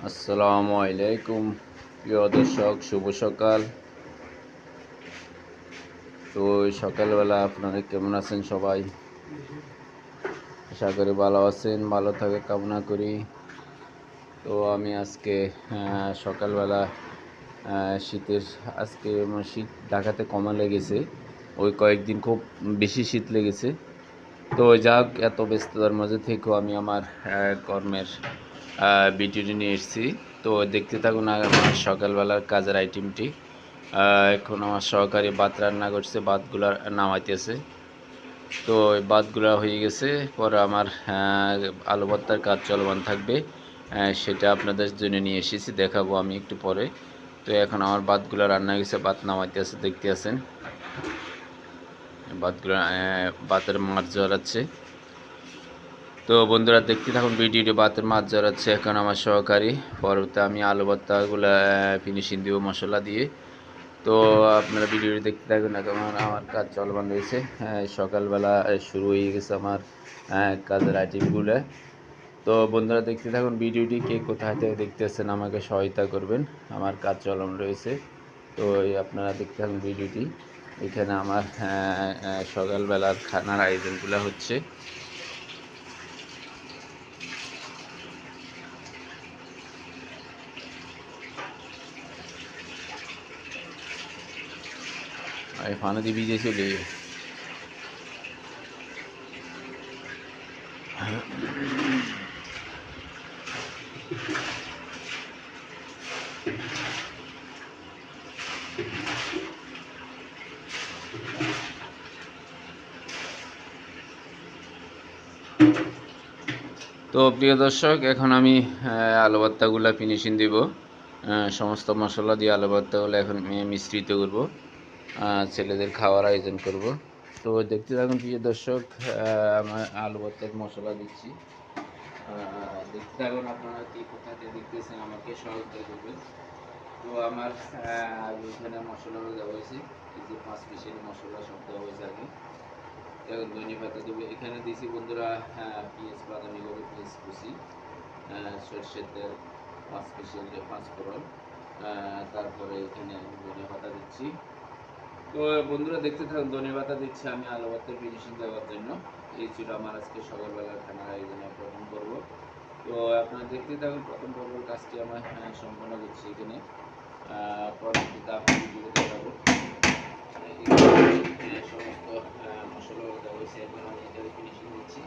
আসসালামু আলাইকুম প্রিয় দর্শক, শুভ সকাল। তো সকালবেলা আপনারা কেমন আছেন? সবাই আশা করি ভালো আছেন, ভালো থাকে কামনা করি। তো আমি আজকে সকালবেলা শীতের আজকে শীত ঢাকাতে কমা লেগেছে, ওই কয়েকদিন খুব বেশি শীত লেগেছে। তো যাক, এত ব্যস্ততার মাঝে থেকেও আমি আমার কর্মের ভিডিওটি নিয়ে এসেছি। তো দেখতে থাকুন আমার সকালবেলার কাজের আইটেমটি। এখন আমার সহকারী ভাত রান্না করছে, ভাতগুলা নামাইতেছে। তো ওই ভাতগুলা হয়ে গেছে, পরে আমার আলু ভর্তার কাজ চলমান থাকবে। সেটা আপনাদের জন্য নিয়ে এসেছি, দেখাবো আমি একটু পরে। তো এখন আমার ভাতগুলা রান্না গেছে, ভাত নামাইতেছে, দেখতে আছেন ভাতগুলো, ভাতের মাছ জড়াচ্ছে। তো বন্ধুরা দেখতে থাকুন ভিডিওটি, ভাতের মাছ জড়াচ্ছে এখন আমার সহকারী। পরবর্তী আমি আলু ভর্তাগুলো ফিনিশিং দিব মশলা দিয়ে। তো আপনারা ভিডিওটি দেখতে থাকুন, এখন আমার কাজ চলমান রয়েছে। সকালবেলা শুরু হয়ে গেছে আমার কাজের আইটেমগুলো। তো বন্ধুরা দেখতে থাকুন ভিডিওটি, কে কোথায় থেকে দেখতেছেন আমাকে সহায়তা করবেন, আমার কাজ চলমান রয়েছে। তো আপনারা দেখতে থাকুন ভিডিওটি। এখানে আমার সকালবেলার খানার আয়োজনগুলো হচ্ছে। ফানা দিয়ে ভিজে চলে। তো প্রিয় দর্শক, এখন আমি আলু ভর্তাগুলো ফিনিশিং দিব। সমস্ত মশলা দিয়ে আলু ভর্তাগুলো এখন মিশ্রিত করব, ছেলেদের খাওয়ার আয়োজন করব। তো দেখতে থাকুন প্রিয় দর্শক, আমার আলু ভর্তার মশলা দিচ্ছি। দেখতে থাকুন, আপনারা কি কোথাতে দেখতেছেন আমাকে সহায়তা করবেন। তো আমার এখানে মশলাগুলো দেওয়া হয়েছে, এই যে 5 পিসের মশলা সব দেওয়া হয়েছে আগে। এখন ধনে পাতা দেবো, এখানে দিয়েছি বন্ধুরা পেঁয়াজ, বাদামি করে পেঁয়াজ কুচি, সরষের তেল, 5 পিসের 5 ফোড়ন, তারপরে এখানে ধনে পাতা দিচ্ছি। তো বন্ধুরা দেখতে থাকুন, ধনে পাতা দিচ্ছি আমি আলু ভর্তার ফিনিশিং দেওয়ার জন্য। এই ছিল আমার আজকে সকালবেলার খানার আয়োজনের প্রথম পর্ব। তো আপনারা দেখতে থাকুন, প্রথম পর্বের কাজটি আমার সম্পন্ন করছি এখানে। পরবর্তীতে আপনার ভিডিও দেখাবো। সমস্ত মশলা দেওয়া হয়েছে, এখন আমি এটাকে ফিনিশিং দিচ্ছি।